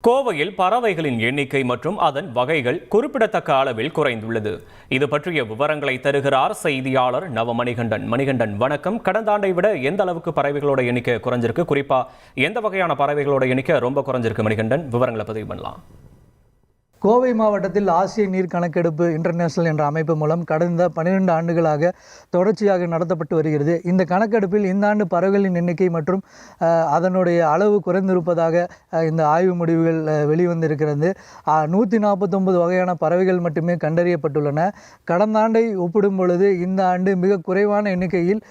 கோவையில் பறவைகளின் எண்ணிக்கை மற்றும் அதன் வகைகள் குறிப்பிடத்தக்க அளவில் குறைந்துள்ளது. இது பற்றிய விவரங்களை தருகிறார் செய்தியாளர் நவமணிகண்டன். மணிகண்டன், வணக்கம். கடந்த ஆண்டை விட எந்த அளவுக்கு பறவைகளோட எண்ணிக்கை குறைஞ்சிருக்கு? குறிப்பா எந்த வகையான பறவைகளோட எண்ணிக்கை ரொம்ப குறைஞ்சிருக்கு? மணிகண்டன், விவரங்களை பதிவு பண்ணலாம். கோவை மாவட்டத்தில் ஆசிய நீர் கணக்கெடுப்பு இன்டர்நேஷனல் என்ற அமைப்பு மூலம் கடந்த 12 ஆண்டுகளாக தொடர்ச்சியாக நடத்தப்பட்டு வருகிறது. இந்த கணக்கெடுப்பில் இந்த ஆண்டு பறவைகளின் எண்ணிக்கை மற்றும் அதனுடைய அளவு குறைந்திருப்பதாக இந்த ஆய்வு முடிவுகள் வெளிவந்திருக்கிறது. 149 வகையான பறவைகள் மட்டுமே கண்டறியப்பட்டுள்ளன. கடந்த ஆண்டை ஒப்பிடும் பொழுது இந்த ஆண்டு மிக குறைவான எண்ணிக்கையில்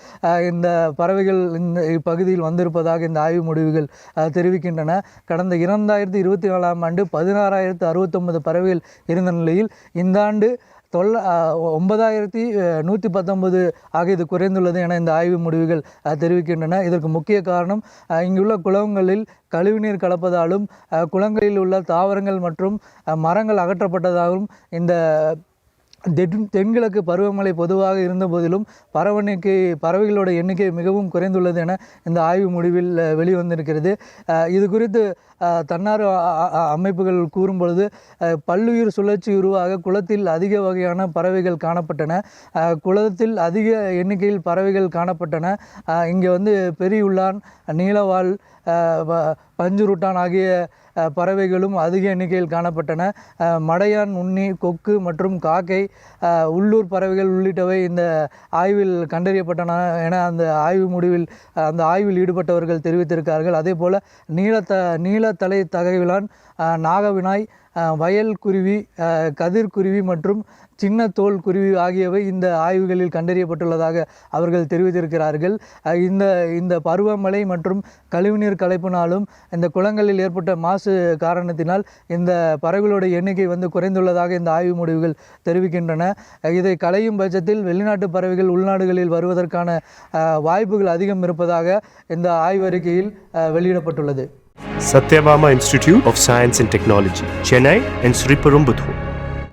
இந்த பறவைகள் இந்த பகுதியில் வந்திருப்பதாக இந்த ஆய்வு முடிவுகள் தெரிவிக்கின்றன. கடந்த 2024ஆம் ஆண்டு 16,069 பறவைகள் இருந்த நிலையில் இந்த ஆண்டு 9,119 ஆக இது குறைந்துள்ளது என இந்த ஆய்வு முடிவுகள் தெரிவிக்கின்றன. இதற்கு முக்கிய காரணம் இங்குள்ள குளங்களில் கழிவுநீர் கலப்பதாலும் குளங்களில் உள்ள தாவரங்கள் மற்றும் மரங்கள் அகற்றப்பட்டதாகவும் இந்த தென்கிழக்கு பருவமழை பொதுவாக இருந்த போதிலும் பறவைகளோட எண்ணிக்கை மிகவும் குறைந்துள்ளது என இந்த ஆய்வு முடிவில் வெளிவந்திருக்கிறது. இது குறித்து தன்னார்வ அமைப்புகள் கூறும் பொழுது பல்லுயிர் சுழற்சி உருவாக குளத்தில் அதிக வகையான பறவைகள் காணப்பட்டன. குளத்தில் அதிக எண்ணிக்கையில் பறவைகள் காணப்பட்டன. இங்கே பெரியுள்ளான், நீலவால், பஞ்சுருட்டான் ஆகிய பறவைகளும் அதிக எண்ணிக்கையில் காணப்பட்டன. மடையான், உண்ணி, கொக்கு மற்றும் காக்கை, உள்ளூர் பறவைகள் உள்ளிட்டவை இந்த ஆய்வில் கண்டறியப்பட்டன என அந்த ஆய்வில் ஈடுபட்டவர்கள் தெரிவித்திருக்கிறார்கள். அதே போல் நீலத்தலை தகைவிலான், நாகவினாய், வயல் குருவி, கதிர்குருவி மற்றும் சின்ன தோல் குருவி ஆகியவை இந்த ஆய்வுகளில் கண்டறியப்பட்டுள்ளதாக அவர்கள் தெரிவித்திருக்கிறார்கள். இந்த பருவமழை மற்றும் கழிவுநீர் கலைப்பினாலும் இந்த குளங்களில் ஏற்பட்ட மாசு காரணத்தினால் இந்த பறவைகளோட எண்ணிக்கை குறைந்துள்ளதாக இந்த ஆய்வு முடிவுகள் தெரிவிக்கின்றன. இதை களையும் பட்சத்தில் வெளிநாட்டு பறவைகள் உள்நாடுகளில் வருவதற்கான வாய்ப்புகள் அதிகம் இருப்பதாக இந்த ஆய்வறிக்கையில் வெளியிடப்பட்டுள்ளது. Satyabama Institute of Science and Technology, Chennai and Sri Perumbudur.